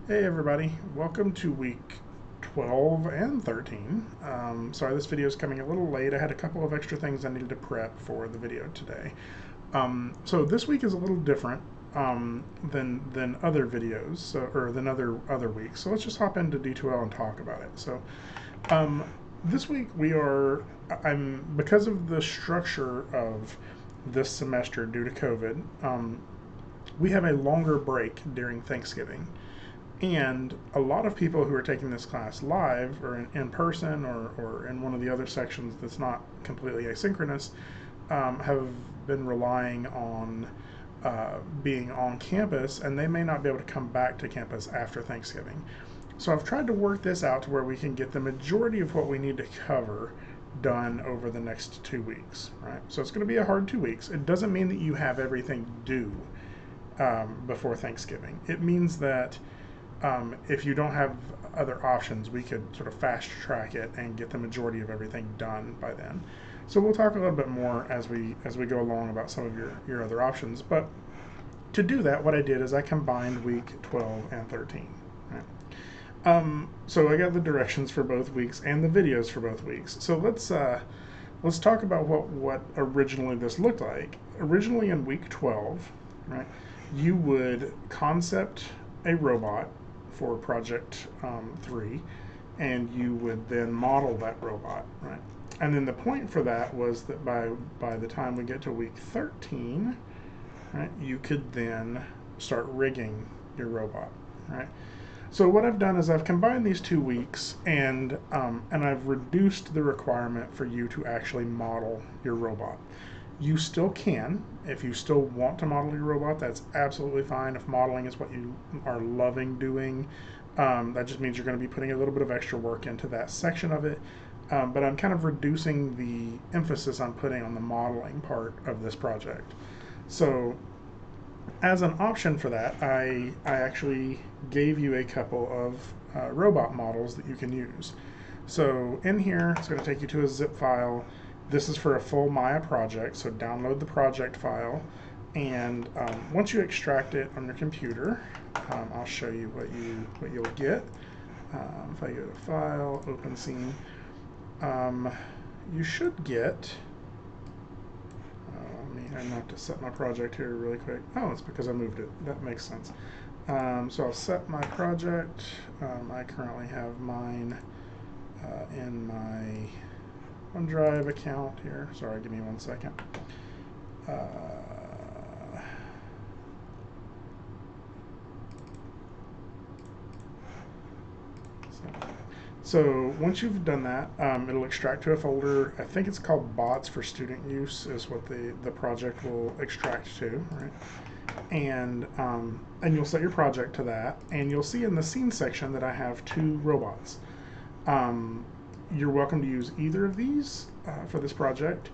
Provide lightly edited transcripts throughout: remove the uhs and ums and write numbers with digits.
Hey everybody, welcome to week 12 and 13. Sorry this video is coming a little late. I had a couple of extra things I needed to prep for the video today. So this week is a little different than other videos, or than other weeks. So let's just hop into D2L and talk about it. So um, this week because of the structure of this semester due to COVID, we have a longer break during Thanksgiving. And a lot of people who are taking this class live or in person or in one of the other sections that's not completely asynchronous have been relying on being on campus, and they may not be able to come back to campus after Thanksgiving. So I've tried to work this out to where we can get the majority of what we need to cover done over the next 2 weeks, right? So it's going to be a hard 2 weeks. It doesn't mean that you have everything due before Thanksgiving. It means that if you don't have other options, we could sort of fast track it and get the majority of everything done by then. So we'll talk a little bit more as we go along about some of your other options. But to do that, what I did is I combined week 12 and 13. Right? So I got the directions for both weeks and the videos for both weeks. So let's talk about what originally this looked like. Originally in week 12, right, you would concept a robot for project 3, and you would then model that robot, right? And then the point for that was that by the time we get to week 13, right, you could then start rigging your robot, right? So what I've done is I've combined these 2 weeks, and I've reduced the requirement for you to actually model your robot. You still can. If you still want to model your robot, that's absolutely fine. If modeling is what you are loving doing, that just means you're going to be putting a little bit of extra work into that section of it. But I'm kind of reducing the emphasis I'm putting on the modeling part of this project. So as an option for that, I actually gave you a couple of robot models that you can use. So in here, it's going to take you to a zip file. This is for a full Maya project, so download the project file. And once you extract it on your computer, I'll show you what you'll get. If I go to File, Open Scene, you should get. I have to set my project here really quick. Oh, it's because I moved it. That makes sense. So I'll set my project. I currently have mine in my OneDrive account here. Sorry, give me 1 second. So once you've done that, it'll extract to a folder. I think it's called Bots for Student Use is what the project will extract to, right? And you'll set your project to that, and you'll see in the scene section that I have 2 robots. You're welcome to use either of these for this project.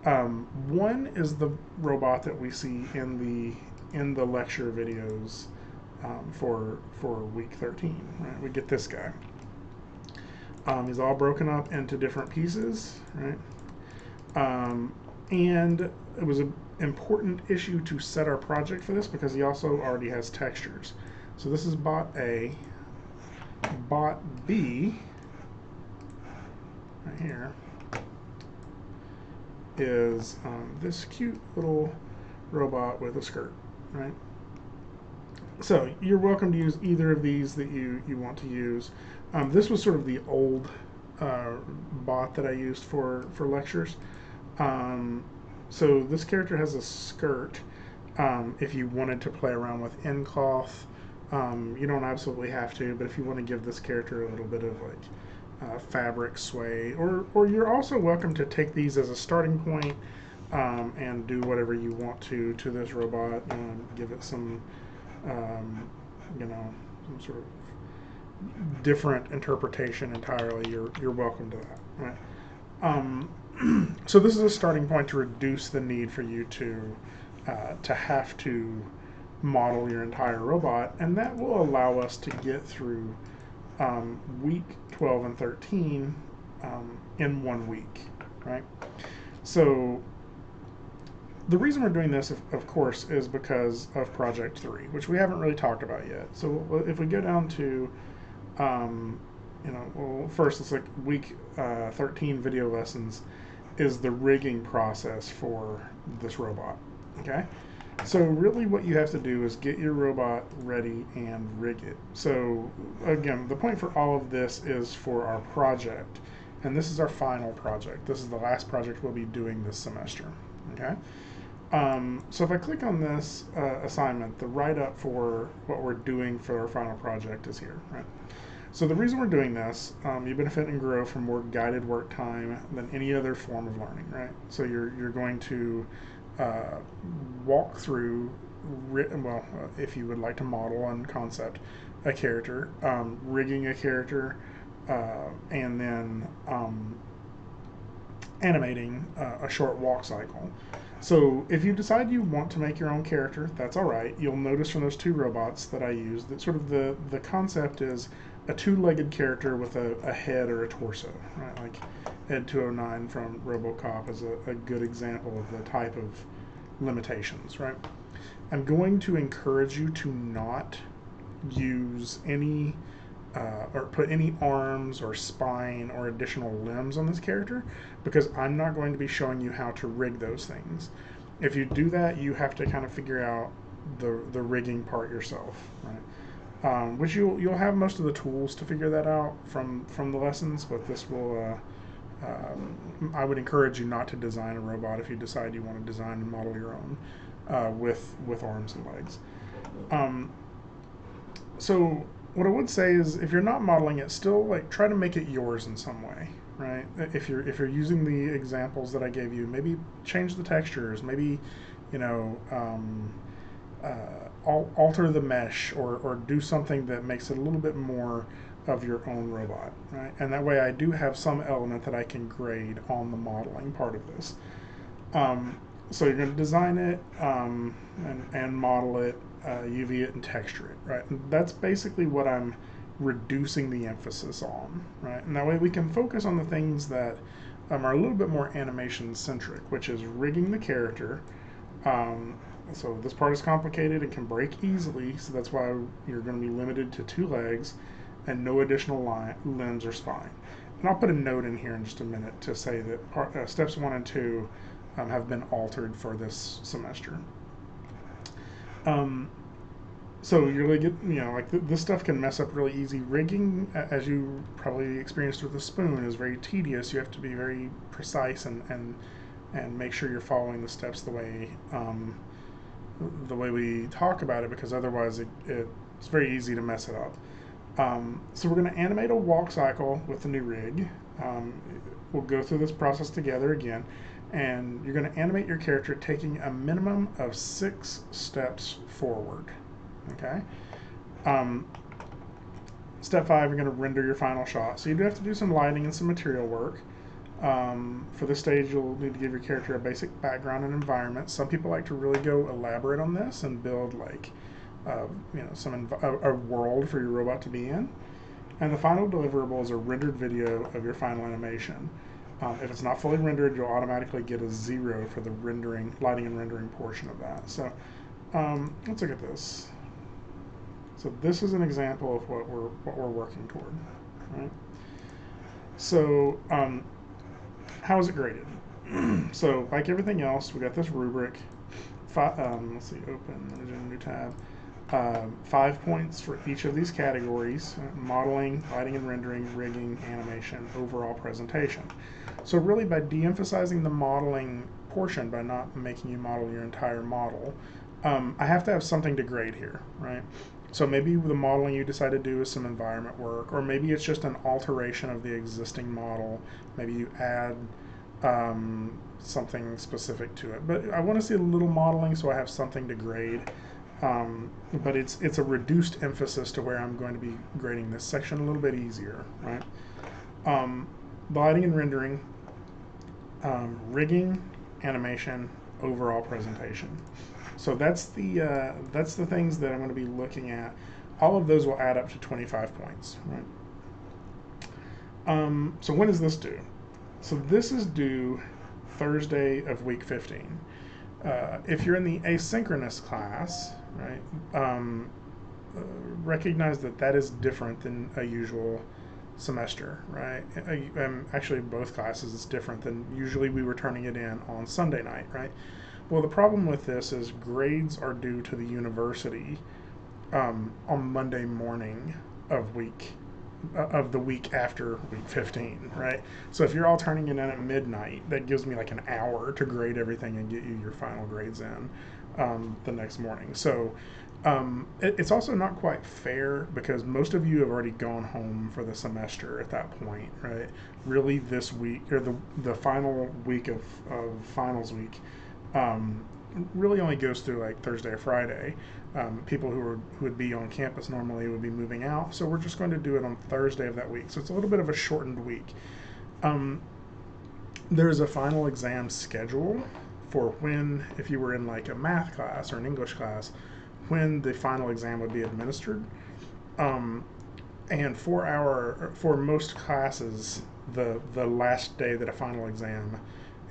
One is the robot that we see in the lecture videos for week 13. Right, we get this guy. He's all broken up into different pieces, right? And it was an important issue to set our project for this because he also already has textures. So this is bot A. Bot B, right here, is this cute little robot with a skirt, right? So you're welcome to use either of these that you want to use. This was sort of the old bot that I used for lectures. So this character has a skirt. If you wanted to play around with NCloth, you don't absolutely have to, but if you want to give this character a little bit of like fabric sway, or you're also welcome to take these as a starting point and do whatever you want to this robot. Give it some, some sort of different interpretation entirely. You're welcome to that, right? So this is a starting point to reduce the need for you to have to model your entire robot, and that will allow us to get through week 12 and 13 in 1 week, right? So the reason we're doing this, of course, is because of Project 3, which we haven't really talked about yet. So if we go down to, well, first it's like week 13 video lessons is the rigging process for this robot, okay? So really what you have to do is get your robot ready and rig it. So again, the point for all of this is for our project, and this is our final project. This is the last project we'll be doing this semester, okay? So if I click on this assignment, the write-up for what we're doing for our final project is here, right? So the reason we're doing this, you benefit and grow from more guided work time than any other form of learning, right? So you're going to walk through, if you would like to model and concept a character, rigging a character, and then animating a short walk cycle. So if you decide you want to make your own character, that's all right. You'll notice from those two robots that I used that sort of the concept is a two-legged character with a head or a torso, right? Like Ed 209 from RoboCop is a good example of the type of limitations, right? I'm going to encourage you to not use any or put any arms or spine or additional limbs on this character, because I'm not going to be showing you how to rig those things. If you do that, you have to kind of figure out the rigging part yourself, right? Which you'll have most of the tools to figure that out from the lessons, but this will I would encourage you not to design a robot if you decide you want to design and model your own with arms and legs. So what I would say is, if you're not modeling it, still like try to make it yours in some way, right? If you're using the examples that I gave you, maybe change the textures, maybe alter the mesh, or do something that makes it a little bit more of your own robot, right? And that way I do have some element that I can grade on the modeling part of this. So you're going to design it and model it, UV it, and texture it, right? And that's basically what I'm reducing the emphasis on, right? And that way we can focus on the things that are a little bit more animation centric, which is rigging the character. So this part is complicated and can break easily, so that's why you're going to be limited to 2 legs and no additional limbs or spine. And I'll put a note in here in just a minute to say that steps 1 and 2 have been altered for this semester. So you really get, this stuff can mess up really easy. Rigging, as you probably experienced with the spoon, is very tedious. You have to be very precise and make sure you're following the steps the way we talk about it, because otherwise it's very easy to mess it up. So we're going to animate a walk cycle with the new rig. We'll go through this process together again, and you're going to animate your character taking a minimum of 6 steps forward. Okay. Step 5, you're going to render your final shot. So you do have to do some lighting and some material work. For this stage, you'll need to give your character a basic background and environment. Some people like to really go elaborate on this and build like a world for your robot to be in. And the final deliverable is a rendered video of your final animation. If it's not fully rendered, you'll automatically get a 0 for the lighting and rendering portion of that. So let's look at this. So this is an example of what we're working toward, right? So how is it graded? So like everything else, we got this rubric. Let's see, open, there's a new tab. 5 points for each of these categories: modeling, lighting and rendering, rigging, animation, overall presentation. So really, by de-emphasizing the modeling portion, by not making you model your entire model, I have to have something to grade here, right? So maybe the modeling you decide to do is some environment work, or maybe it's just an alteration of the existing model. Maybe you add something specific to it. But I want to see a little modeling so I have something to grade. But it's a reduced emphasis to where I'm going to be grading this section a little bit easier, right? Lighting and rendering, rigging, animation, overall presentation. So that's the things that I'm going to be looking at. All of those will add up to 25 points, right? So when is this due? So this is due Thursday of week 15. If you're in the asynchronous class, right, recognize that that is different than a usual semester, right? Actually, both classes is different than usually we were turning it in on Sunday night, right? Well, the problem with this is grades are due to the university on Monday morning of the week after week 15, right? So if you're all turning it in at midnight, that gives me like an hour to grade everything and get you your final grades in the next morning. So it's also not quite fair because most of you have already gone home for the semester at that point, right? Really, this week or the final week of finals week um, really only goes through like Thursday or Friday. People who would be on campus normally would be moving out, so we're just going to do it on Thursday of that week. So it's a little bit of a shortened week. Um, there's a final exam schedule for when, if you were in like a math class or an English class, when the final exam would be administered. Um, and for most classes, the last day that a final exam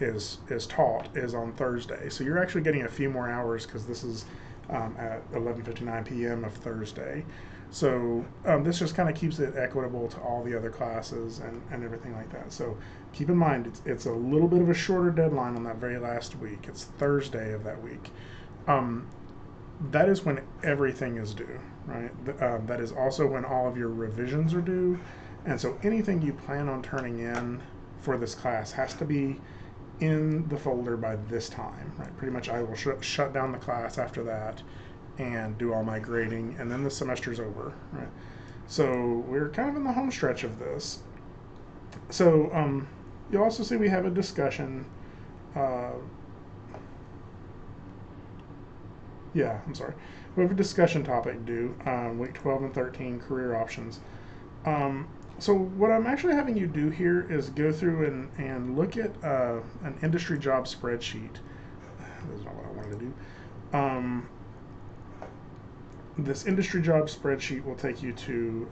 is taught is on Thursday. So you're actually getting a few more hours because this is at 11:59 p.m. of Thursday. So this just kind of keeps it equitable to all the other classes and everything like that. So keep in mind it's a little bit of a shorter deadline on that very last week. It's Thursday of that week. Um, that is when everything is due, right? That is also when all of your revisions are due. And so anything you plan on turning in for this class has to be in the folder by this time, right? Pretty much I will shut down the class after that and do all my grading, and then the semester's over, right? So we're kind of in the home stretch of this. So you'll also see we have a discussion. Yeah, I'm sorry. We have a discussion topic due, week 12 and 13, career options. Um, so what I'm actually having you do here is go through and look at an industry job spreadsheet. That's not what I wanted to do. This industry job spreadsheet will take you to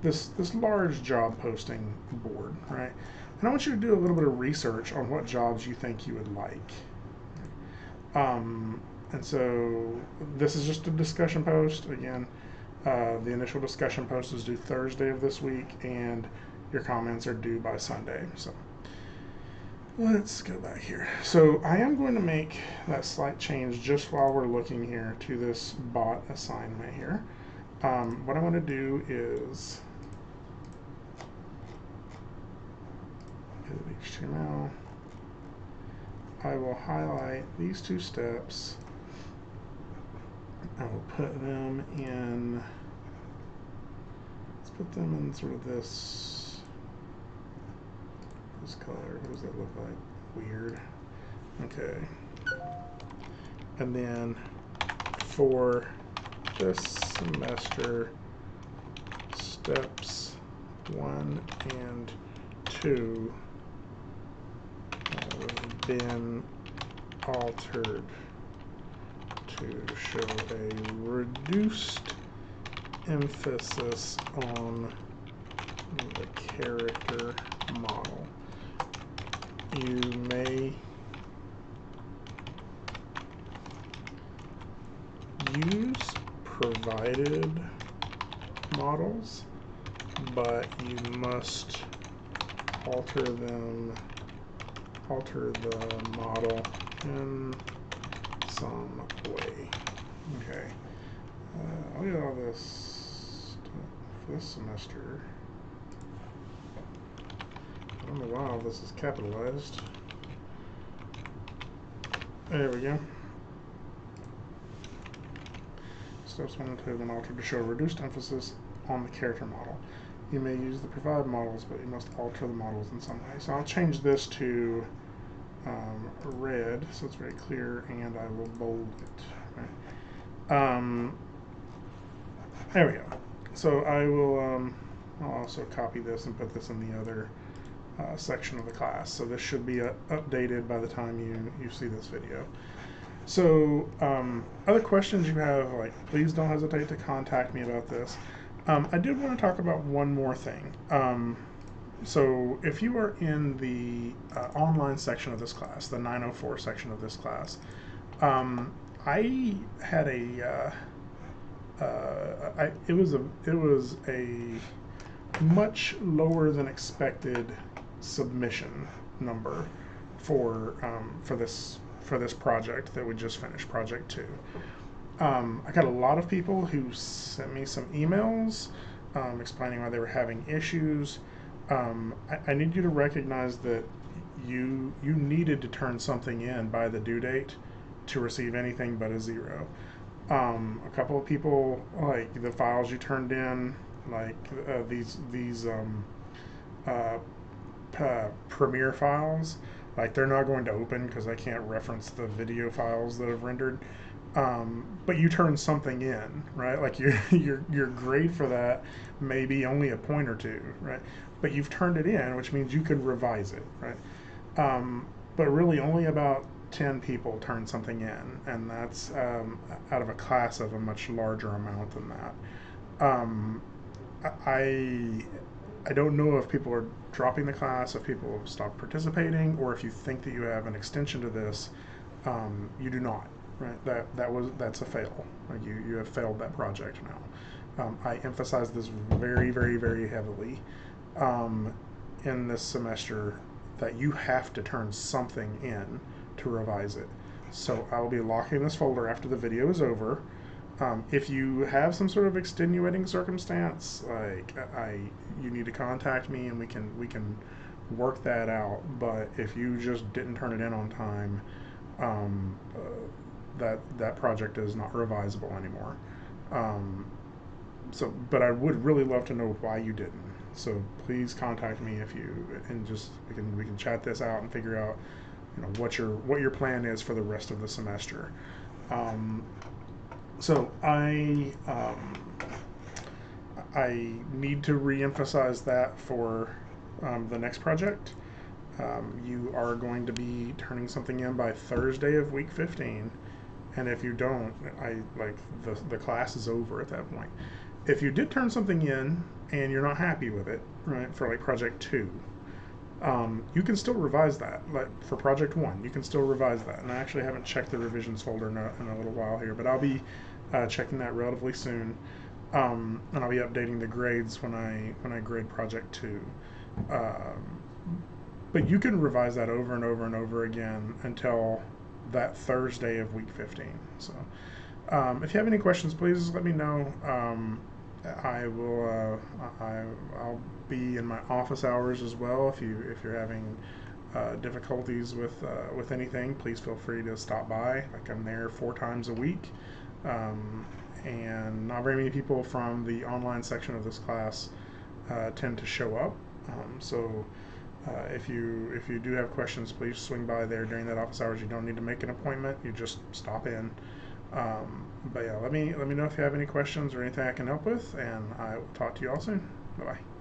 this large job posting board, right? And I want you to do a little bit of research on what jobs you think you would like. And so this is just a discussion post. Again, the initial discussion post is due Thursday of this week, and your comments are due by Sunday. So let's go back here. So I am going to make that slight change just while we're looking here to this bot assignment here. What I want to do is edit HTML. I will highlight these two steps. I will put them in, let's put them in sort of this color. What does that look like? Weird. Okay. And then for this semester, steps 1 and 2 have been altered to show a reduced emphasis on the character model. You may use provided models, but you must alter the model in some way. Okay. I'll get all this for this semester. I don't know why all this is capitalized. There we go. Steps 1 and 2 have been altered to show a reduced emphasis on the character model. You may use the provided models, but you must alter the models in some way. So I'll change this to red, so it's very clear, and I will bold it. Right? There we go. So I will I'll also copy this and put this in the other section of the class. So this should be updated by the time you see this video. So other questions you have, like, please don't hesitate to contact me about this. I did want to talk about one more thing. So if you are in the online section of this class, the 904 section of this class, I had it was a much lower than expected submission number for this project that we just finished, project 2. I got a lot of people who sent me some emails explaining why they were having issues. I need you to recognize that you needed to turn something in by the due date to receive anything but a 0. A couple of people, like the files you turned in, like these uh, Premiere files, like they're not going to open because I can't reference the video files that I've rendered. But you turn something in, right? Like your grade for that may be only a point or two, right? But you've turned it in, which means you can revise it, right? But really, only about 10 people turn something in, and that's out of a class of a much larger amount than that. I I don't know if people are dropping the class, if people have stopped participating, or if you think that you have an extension to this. You do not, right? That's a fail. Like you have failed that project now. I emphasize this very, very, very heavily um, in this semester that you have to turn something in to revise it. So I'll be locking this folder after the video is over. If you have some sort of extenuating circumstance, like you need to contact me and we can work that out. But if you just didn't turn it in on time, that project is not revisable anymore. Um, but I would really love to know why you didn't. So please contact me if you and just we can chat this out and figure out what your plan is for the rest of the semester. Um, so I need to reemphasize that for the next project. You are going to be turning something in by Thursday of week 15, and if you don't, the class is over at that point. If you did turn something in and you're not happy with it, right, for like project 2, you can still revise that. Like for project 1, you can still revise that. And I actually haven't checked the revisions folder in a little while here, but I'll be checking that relatively soon. And I'll be updating the grades when I grade project 2. But you can revise that over and over and over again until that Thursday of week 15. So if you have any questions, please let me know. I will. I'll be in my office hours as well. If you're having difficulties with anything, please feel free to stop by. Like I'm there 4 times a week, and not very many people from the online section of this class tend to show up. So if you do have questions, please swing by there during that office hours. You don't need to make an appointment. You just stop in. But yeah, let me know if you have any questions or anything I can help with, and I will talk to you all soon. Bye bye.